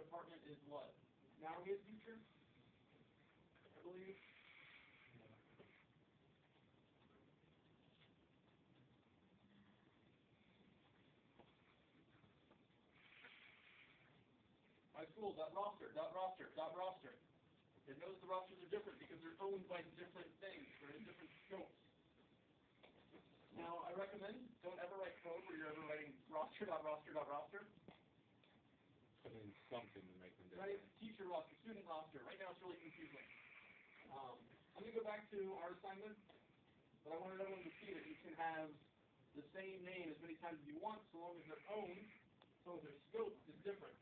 department is what? Now he is teacher, I believe. My school, .roster, .roster, .roster. It knows the rosters are different because they're owned by different things. They're in different scopes. Now, I recommend don't ever write code where you're ever writing roster, .roster, .roster. Put in something to make them Right? different. Teacher roster, student roster. Right now it's really confusing. I'm going to go back to our assignment, but I wanted everyone to see that you can have the same name as many times as you want, so long as they're owned, so long as their scope is different.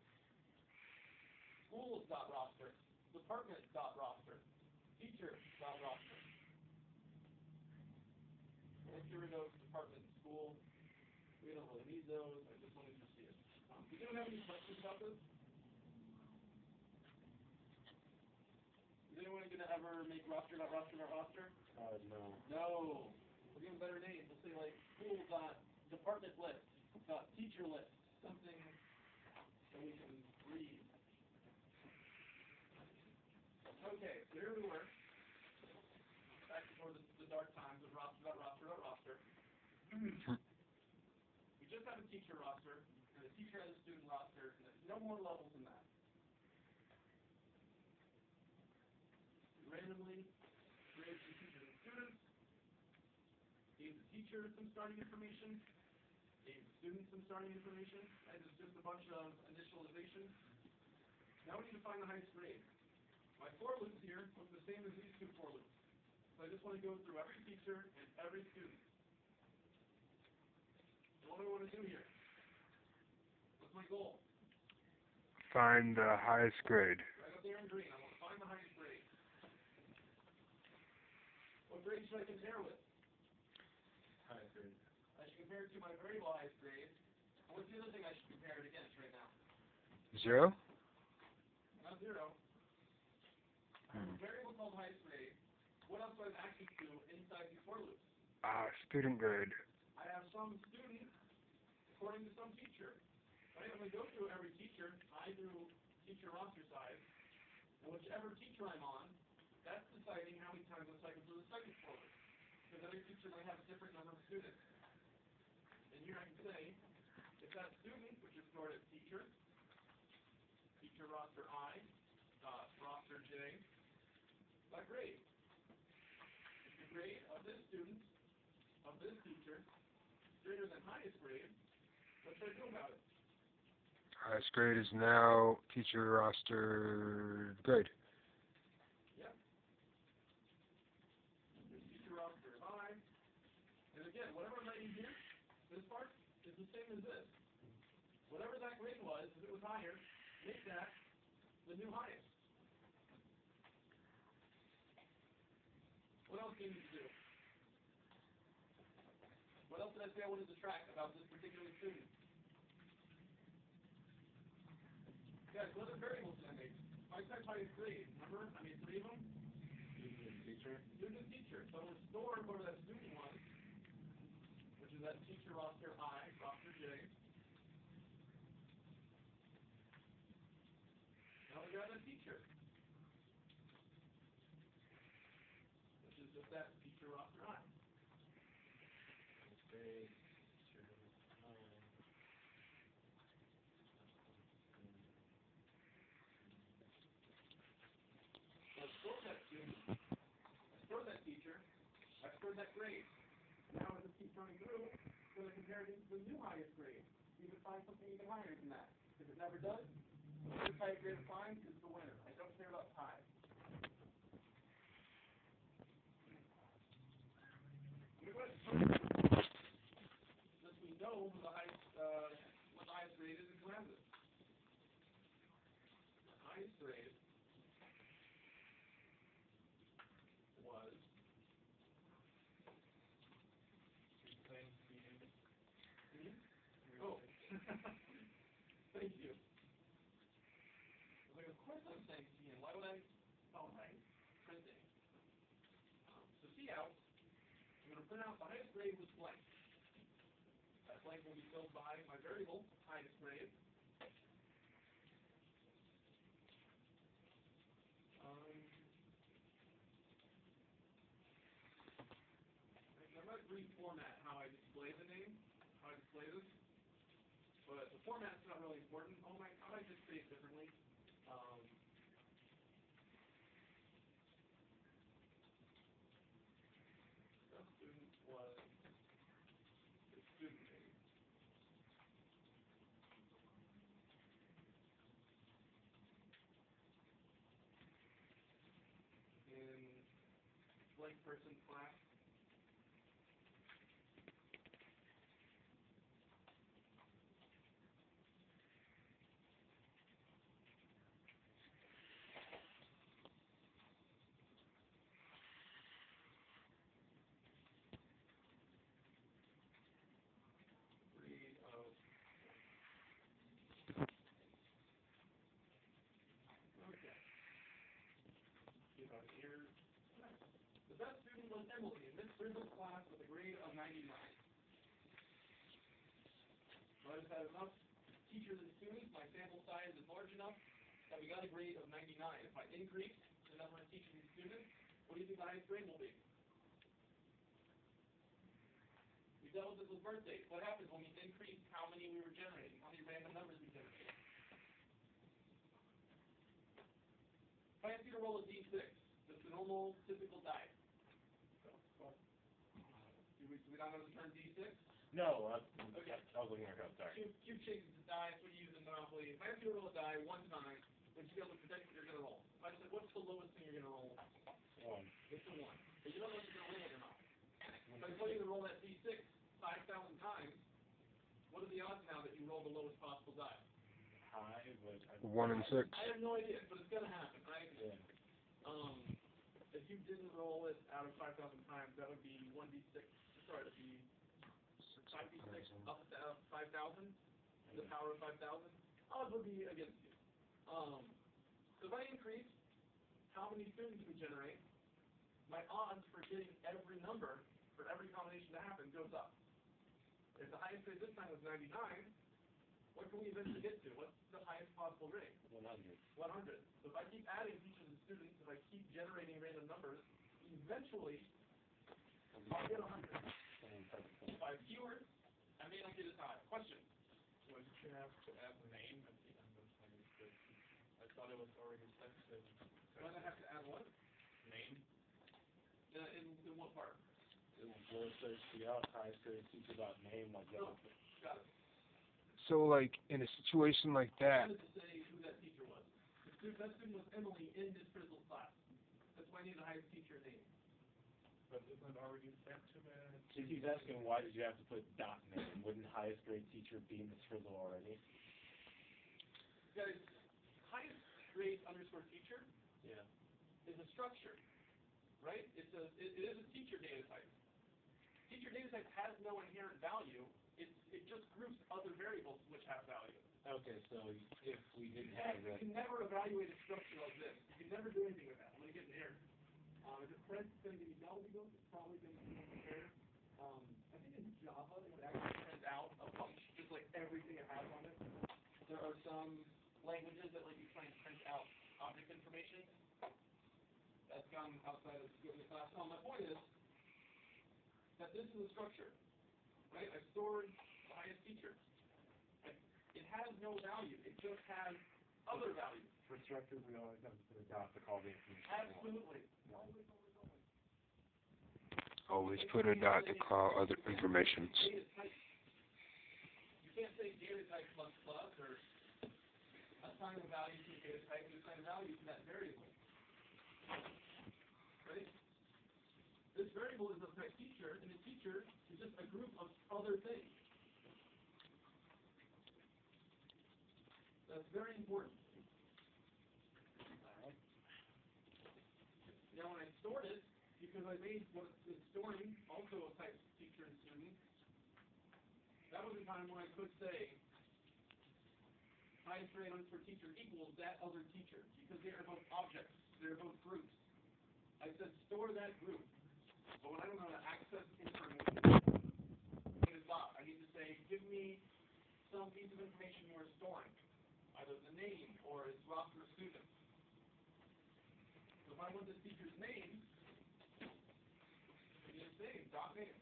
Schools.roster, department.roster, teacher.roster. Let's get rid of department and school. We don't really need those. I just wanted you to see it. Does anyone have any questions about this? Is anyone going to ever make roster.roster.roster? No. No. We'll give them better names. We'll say like school.department list, teacher list, something that we can read. Okay, so here we were. Back before the dark times of roster.roster.roster. We just have a teacher roster, and the teacher has a student roster, and there's no more levels than that. We randomly create some teachers and students, gave the teacher some starting information, gave the student some starting information, and it's just a bunch of initialization. Now we need to find the highest grade. My for loops here look the same as these two for loops. So I just want to go through every teacher and every student. So what do I want to do here? What's my goal? Find the highest grade. Right up there in green. I want to find the highest grade. What grade should I compare with? Highest grade. I should compare it to my variable highest grade. And what's the other thing I should compare it against right now? 0? Not 0. I have a variable called highest grade. What else do I have access to inside these for loops? Student grade. I have some student according to some teacher. Right? I'm going to go through every teacher. I do teacher roster size. And whichever teacher I'm on, that's deciding how many times I'm cycling through the second for loop. Because every teacher might have a different number of students. And here I can say, if that student, which is stored as teacher, teacher roster I, roster J, by grade. If the grade of this student, of this teacher, is greater than highest grade, what should I do about it? Highest grade is now teacher roster grade. Yep. This teacher roster is I. And again, whatever I'm writing here, this part is the same as this. Whatever that grade was, if it was higher, make that the new highest. What else do you need to do? What else did I say I wanted to track about this particular student? Guys, what other variables did I make? I type highest grade. Remember? I made 3 of them. Student and teacher. Student and teacher. So I'm going to store whatever that student was, which is that teacher roster I, roster J. Now we got a teacher, which is just that teacher roster I. Grade. So I stored that student, I stored that teacher, I stored that grade. Now as it keeps running through, it's going to compare it to the new highest grade. You can find something even higher than that. If it never does, the first highest grade it finds is the winner. I don't care about pi. Since we know who the highest, what the highest grade is, who has it? The highest grade was oh. Thank you. Like, of course I'm saying CN. Why would I? Oh, right. Printing. So C out. I'm going to print out the highest grade was blank. That blank will be filled by my variable highest grade. reformat how I display the name, how I display this. But the format's not really important. Oh my, how do I just say it differently? The student was the student name. In blank person class. Grade of. Okay. See about here. The best student was Emily in Miss Frizzle's class with a grade of 99. So I just had enough teachers and students, my sample size is large enough that we got a grade of 99. If I increase the number of teachers and students, what do you think the highest grade will be? We dealt with this with birthdays. What happens when we increase how many we were generating, how many random numbers we generated? If I ask you to roll a d6, that's the normal, typical die. Do we not know the term d6? No, Okay. I was looking at it, sorry. Cube shakes the die, that's what you use in Monopoly. If I ask you to roll a die one time, would you be able to predict what you're going to roll? If I said, what's the lowest thing you're going to roll? 1. It's a 1. But you don't know if you're going to win it or not. If I tell you to roll that d6 5,000 times, what are the odds now that you roll the lowest possible die? High, but 1 in 6. I have no idea, but it's going to happen, right? Yeah. If you didn't roll it out of 5,000 times, that would be 1d6. Sorry, that'd be 5d6 up to 5,000, the power of 5,000. Odds would be against you. So if I increase how many students we generate, my odds for getting every number, for every combination to happen, goes up. If the highest rate this time was 99, what can we eventually get to? What's the highest possible rate? 100. 100. So if I keep adding teachers and students, if I keep generating random numbers, eventually I'll get 100. If I have fewer, I may not get as high. Question? What did you have to add the name at the end of 26? I thought it was already set to... Do I have to add what? Name? In what part? Where it says the highest grade teacher dot name, like that. Oh, got it. So, like, in a situation like I that, wanted to say who that teacher was. That student was Emily in Miss Frizzle's class. That's why I need the highest teacher name. But isn't it already set to the... He's asking why did you have to put dot name? Wouldn't highest grade teacher be Miss Frizzle already? Guys, highest grade underscore teacher Yeah. is a structure, right? It is a teacher data type. Teacher data type has no inherent value. It just groups other variables which have value. Okay, so if we didn't have You that... can never evaluate a structure like this. You can never do anything with that. I'm going to get an error. If it's print, it's going to give you double equals. It's probably going to give you an error. I think in Java, it would actually print out a function, just like everything it has on it. There are some languages that let you try and print out object information. That's gone outside of the scope of the class. No, my point is that this is a structure, right? I stored the highest teacher. It has no value. It just has other values. For structures, we always have to put a dot to call the information. Absolutely. always put a dot to call other informations. Data type. You can't say data type plus plus or assign a value to a data type and assign a value to that variable. Right? This variable is of type teacher, and the teacher is just a group of other things. That's very important. Now when I stored it, because I made what it's storing also a type teacher and student, that was a time when I could say highest grade for teacher equals that other teacher, because they are both objects, they're both groups. I said store that group, but when I don't know how to access information, I need a dot. I need to say, give me some piece of information you are storing, either the name or its roster of students. So if I want this teacher's name, it's name, dot name.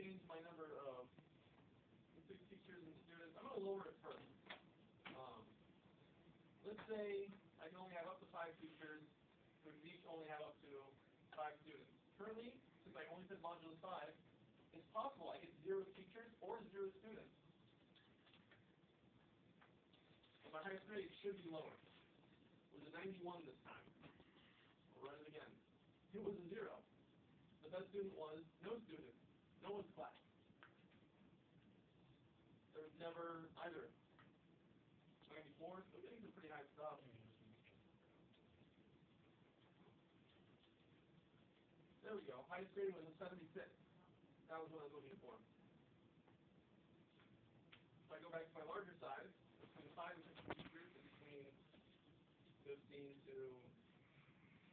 change my number of teachers and students. I'm going to lower it first. Let's say I can only have up to 5 teachers, who each only have up to 5 students. Currently, since I only said modulus 5, it's possible I get 0 teachers or 0 students. And my highest grade should be lower. It was a 91 this time. We'll run it again. It was a 0. The best student was no student. No one's class. There was never either. 94, still getting some pretty high stuff. There we go. Highest grade was a 76. That was what I was looking for. If I go back to my larger size, between 5 and 15 teachers, and between 15 to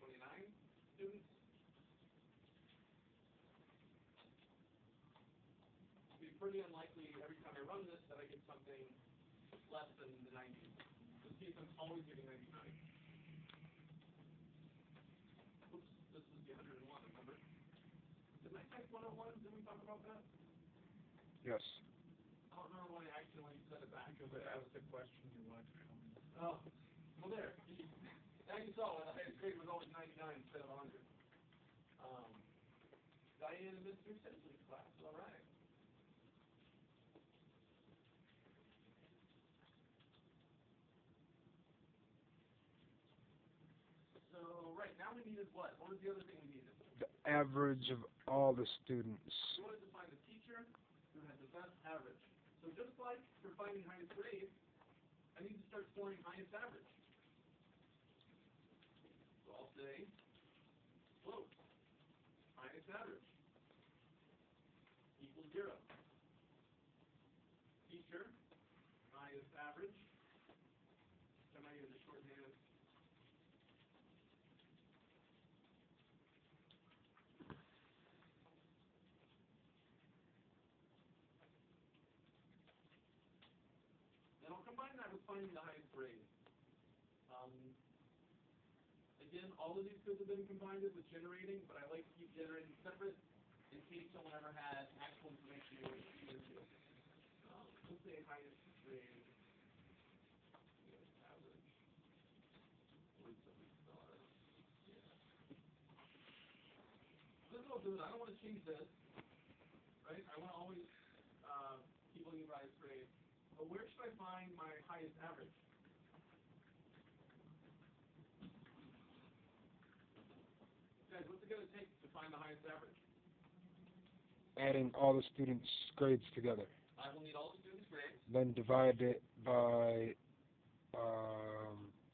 29 students, it'd be pretty unlikely every time I run this that I get something less than the 90. This case, I'm always getting 99. Oops, this is the 101, remember? Didn't I type 101? Didn't we talk about that? Yes. I don't remember when I accidentally set it back. Because that was the question you wanted to come in. Oh, well there. Now you saw why the highest grade was always 99 instead of 100. Diane and Mr. Simpson's class, all right. So, right, now we needed what? What was the other thing we needed? The average of all the students. We wanted to find the teacher who had the best average. So just like for finding highest grade, I need to start scoring highest average. So I'll say, float, highest average, equals 0. Teacher, highest average, I might use a shorthand. And I'll combine that with finding the highest grade. Again, all of these could have been combined with generating, but I like to keep generating separate in case someone ever had actual information they wanted to feed into. Let's say highest grade, average, 47 star. Yeah. This is what I'll do. I don't want to change this, right? I want to always keep looking at highest grade. But where should I find my highest average? Guys, what's it going to take to find the highest average? Adding all the students' grades together. I will need all the students' grades. Then divide it by,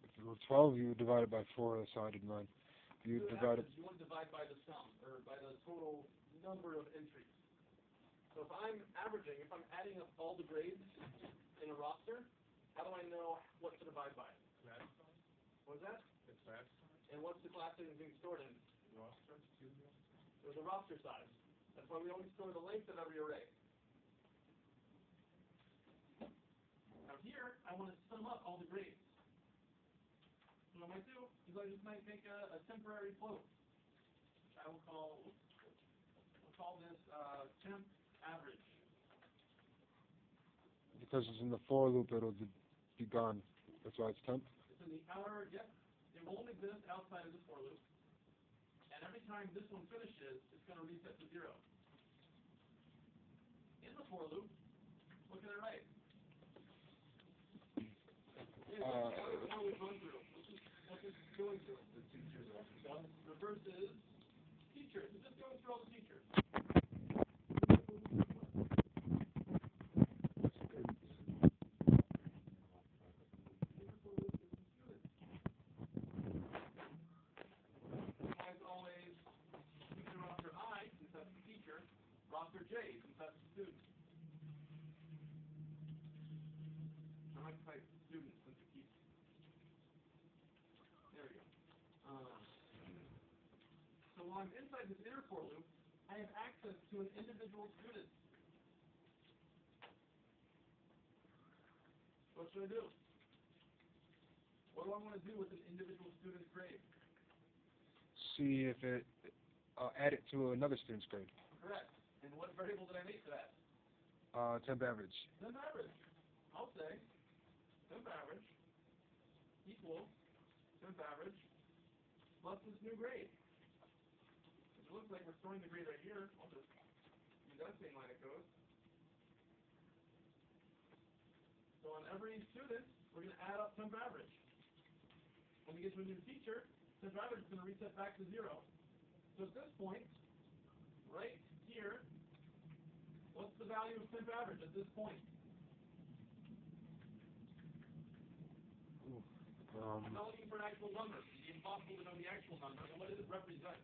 if it were 12, you would divide it by 4, that's how I did mine. You divide it. You want to divide by the sum, or by the total number of entries. So if I'm averaging, if I'm adding up all the grades in a roster, how do I know what to divide by? Class size? What was that? The class size? And what's the class that is being stored in? Roster? Student roster? There's a roster size. That's why we always store the length of every array. Now here, I want to sum up all the grades. So what I might do is I just might make a temporary float. I will call, we'll call this temp average. Because it's in the for loop, it'll be gone. That's why it's temp. It's in the outer, yep. It won't exist outside of this for loop. And every time this one finishes, it's going to reset to 0. In the for loop, what can I write? Yeah, what we run through. What's this going through? The teachers are So the first is teachers. It's just going through all the teachers. As always, teacher roster I, since that's the teacher, roster J, since that's the student. I might type student since it keeps. There we go. So while I'm inside this inner for loop, I have access to an individual student. What should I do? What do I want to do with an individual student's grade? See if it, add it to another student's grade. Correct. And And what variable did I make for that? Temp average. Temp average. I'll say temp average equals temp average plus this new grade. It looks like we're storing the grade right here. I'll just use that same line of code. So on every student, we're going to add up temp average. When we get to a new teacher, temp average is going to reset back to 0. So at this point, right here, what's the value of temp average at this point? I'm not looking for an actual number. It's impossible to know the actual number. And what does it represent?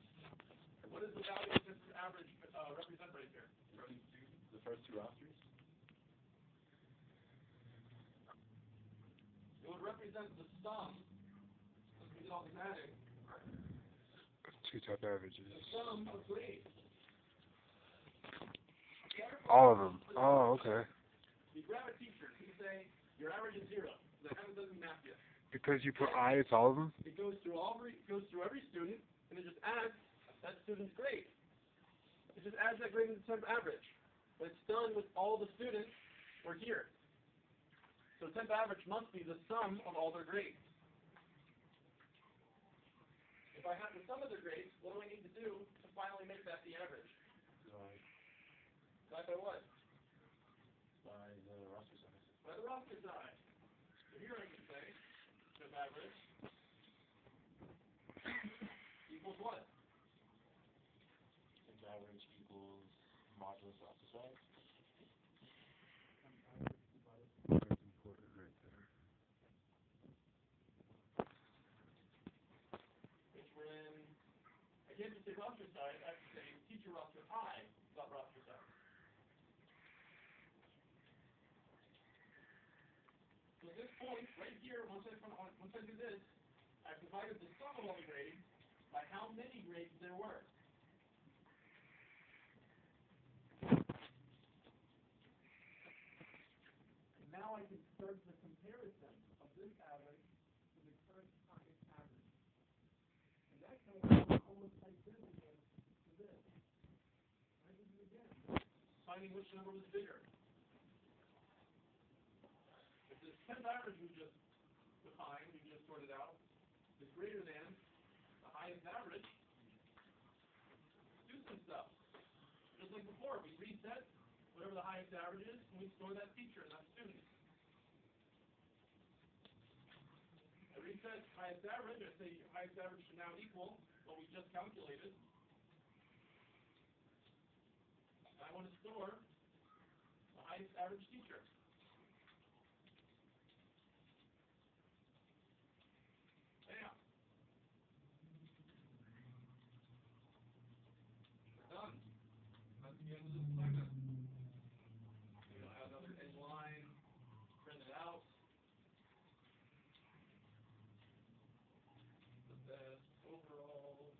What does the value of temp average represent right here? The first two rosters? It would represent the sum, since we did all this adding, Two temp averages. the sum of grades. All of them. Oh, okay. You grab a teacher, you say, your average is 0. The average doesn't map yet. Because you put I, it's all of them? It goes through every student, and it just adds that student's grade. It just adds that grade to the temp average. But it's done with all the students who are here. So temp average must be the sum of all their grades. If I have the sum of their grades, what do I need to do to finally make that the average? Divide by what? By the roster size. By the roster size. So here I can say temp average equals what? Temp average equals modulus roster size. That's important right there. Which we're in, I can't just say roster size, I have to say teacher roster I dot roster size. So at this point, right here, once I do this, I've divided the sum of all the grades by how many grades there were. And now I can start the comparison of this average to the current highest average. And that can work almost identical to this. I can do it again. Finding which number was bigger. If this temp average we just defined, we just sorted out, is greater than the highest average, do some stuff. Just like before, we reset whatever the highest average is, and we store that teacher and that student. I reset highest average, I say highest average should now equal what we just calculated. I want to store the highest average teacher. Bam. We're done. That's the end of this assignment. We'll add another edge line, print it out. Put that overall.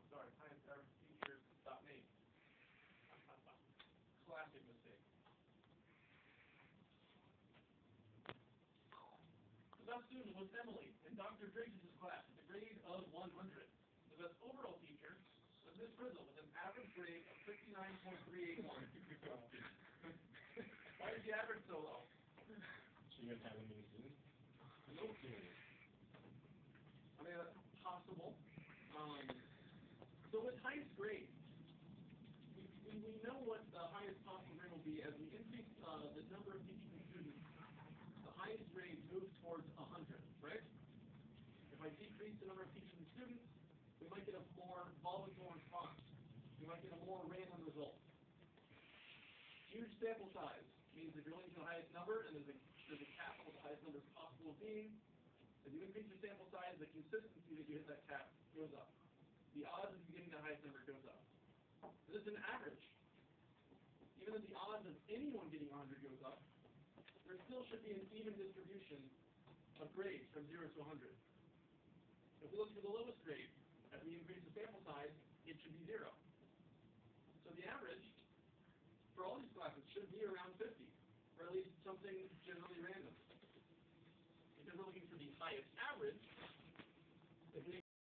Sorry, highest average teachers dot me. Classic mistake. The best student was Emily in Dr. Driggs' class with a grade of 100. The best overall teacher was Miss Frizzle with an average grade of 59.381. Why is the average so low? She didn't have any students? No students. I mean, that's possible. So with highest grade, we know what the highest possible grade will be as we increase the number of teachers and students. The highest grade moves towards 100, right? If I decrease the number of teachers and students, we might get a more volatile response. We might get a more random result. Huge sample size means if you're only to the highest number and there's a cap of what the highest number is possible of being, As you increase your sample size, the consistency that you hit that cap goes up. The odds of you getting the highest number goes up. This is an average. Even though the odds of anyone getting 100 goes up, there still should be an even distribution of grades from 0 to 100. If we look for the lowest grade, as we increase the sample size, it should be 0. So the average for all these classes should be around 50, or at least something generally random. Because we're looking for the highest average, if we